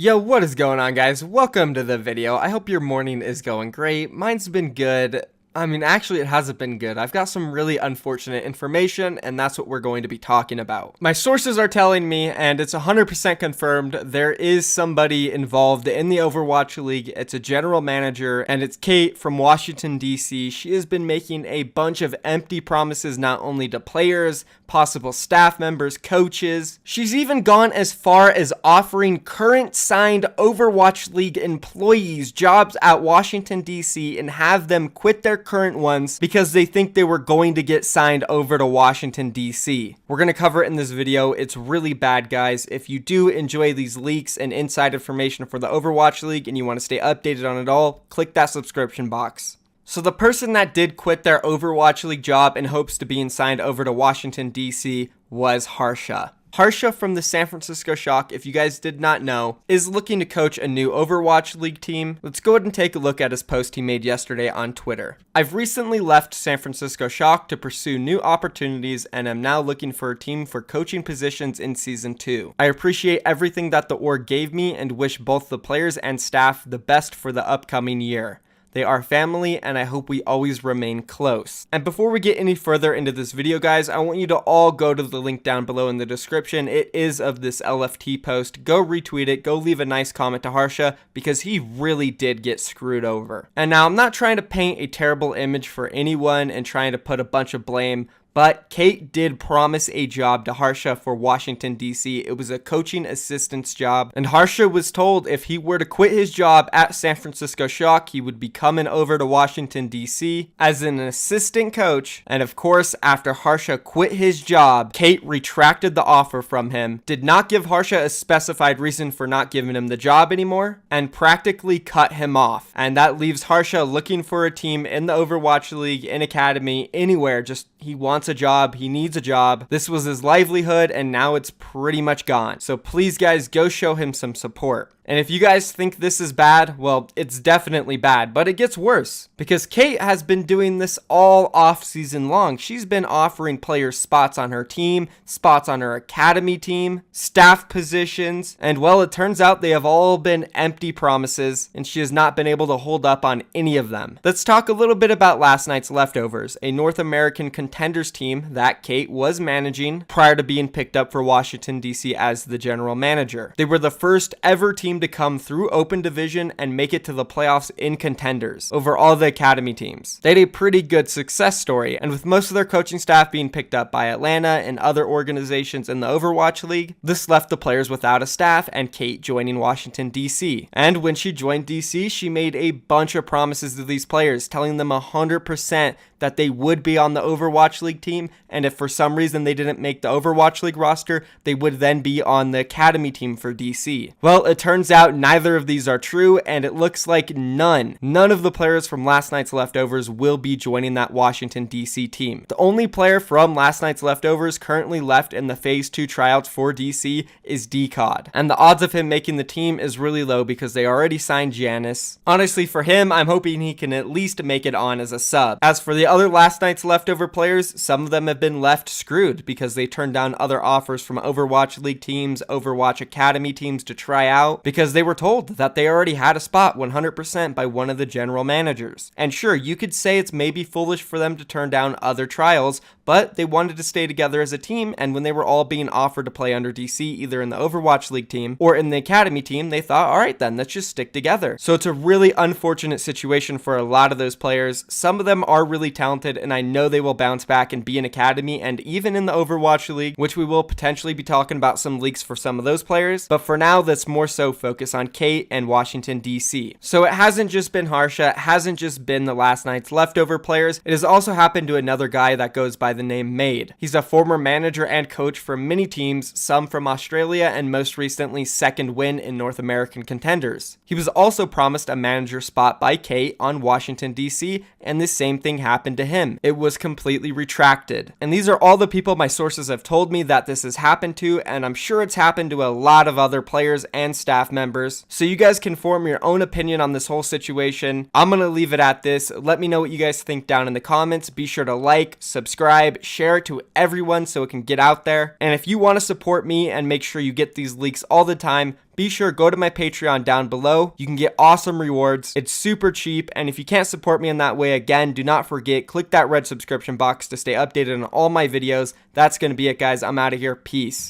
Yo, what is going on, guys? Welcome to the video. I hope your morning is going great. Mine's been good. Actually, it hasn't been good. I've got some really unfortunate information, and that's what we're going to be talking about. My sources are telling me, and it's 100% confirmed, there is somebody involved in the Overwatch League. It's a general manager, and it's Kate from Washington, D.C. She has been making a bunch of empty promises not only to players, possible staff members, coaches. She's even gone as far as offering current signed Overwatch League employees jobs at Washington, D.C. and have them quit their current ones because they think they were going to get signed over to Washington, D.C. We're going to cover it in this video. It's really bad, guys. If you do enjoy these leaks and inside information for the Overwatch League and you want to stay updated on it all, click that subscription box. So the person that did quit their Overwatch League job in hopes to being signed over to Washington, D.C. was Harsha. Harsha from the San Francisco Shock, if you guys did not know, is looking to coach a new Overwatch League team. Let's go ahead and take a look at his post he made yesterday on Twitter. I've recently left San Francisco Shock to pursue new opportunities and am now looking for a team for coaching positions in Season 2. I appreciate everything that the org gave me and wish both the players and staff the best for the upcoming year. They are family, and I hope we always remain close. And before we get any further into this video, guys, I want you to all go to the link down below in the description. It is of this LFT post. Go retweet it. Go leave a nice comment to Harsha because he really did get screwed over. And now I'm not trying to paint a terrible image for anyone and trying to put a bunch of blame, but Kate did promise a job to Harsha for Washington, D.C. It was a coaching assistant's job, and Harsha was told if he were to quit his job at San Francisco Shock, he would be coming over to Washington, D.C. as an assistant coach. And of course, after Harsha quit his job, Kate retracted the offer from him, did not give Harsha a specified reason for not giving him the job anymore, and practically cut him off. And that leaves Harsha looking for a team in the Overwatch League, in Academy, anywhere. Just he wants a job, he needs a job. This was his livelihood, and now it's pretty much gone. So please, guys, go show him some support. And if you guys think this is bad, well, it's definitely bad, but it gets worse because Kate has been doing this all off season long. She's been offering players spots on her team, spots on her academy team, staff positions, and well, it turns out they have all been empty promises and she has not been able to hold up on any of them. Let's talk a little bit about last night's Leftovers, a North American contenders team that Kate was managing prior to being picked up for Washington, D.C. as the general manager. They were the first ever team to come through open division and make it to the playoffs in contenders over all the academy teams. They had a pretty good success story, and with most of their coaching staff being picked up by Atlanta and other organizations in the Overwatch League, this left the players without a staff and Kate joining Washington, D.C. And when she joined D.C., she made a bunch of promises to these players, telling them 100% that they would be on the Overwatch League team, and if for some reason they didn't make the Overwatch League roster, they would then be on the academy team for DC. Well, it turns out neither of these are true, and it looks like none of the players from last night's Leftovers will be joining that Washington, DC team. The only player from last night's Leftovers currently left in the Phase 2 tryouts for DC is DCOD, and the odds of him making the team is really low because they already signed Janice. Honestly, for him, I'm hoping he can at least make it on as a sub. As for the other last night's Leftover players, some of them have been left screwed because they turned down other offers from Overwatch League teams, Overwatch Academy teams to try out because they were told that they already had a spot 100% by one of the general managers. And sure, you could say it's maybe foolish for them to turn down other trials, but they wanted to stay together as a team, and when they were all being offered to play under DC, either in the Overwatch League team or in the Academy team, they thought, all right then, let's just stick together. So it's a really unfortunate situation for a lot of those players. Some of them are really talented, and I know they will bounce back and be in Academy and even in the Overwatch League, which we will potentially be talking about some leaks for some of those players. But for now, let's more so focus on Kate and Washington, DC. So it hasn't just been Harsha, it hasn't just been the last night's Leftover players. It has also happened to another guy that goes by the name Made. He's a former manager and coach for many teams, some from Australia, and most recently second win in North American contenders. He was also promised a manager spot by Kate on Washington, DC, and the same thing happened to him. It was completely retracted. And these are all the people my sources have told me that this has happened to, and I'm sure it's happened to a lot of other players and staff members. So you guys can form your own opinion on this whole situation. I'm gonna leave it at this. Let me know what you guys think down in the comments. Be sure to like, subscribe, subscribe, share it to everyone so it can get out there. And if you want to support me and make sure you get these leaks all the time, be sure go to my Patreon down below. You can get awesome rewards. It's super cheap, and if you can't support me in that way, again, do not forget, click that red subscription box to stay updated on all my videos. That's going to be it, guys. I'm out of here. Peace.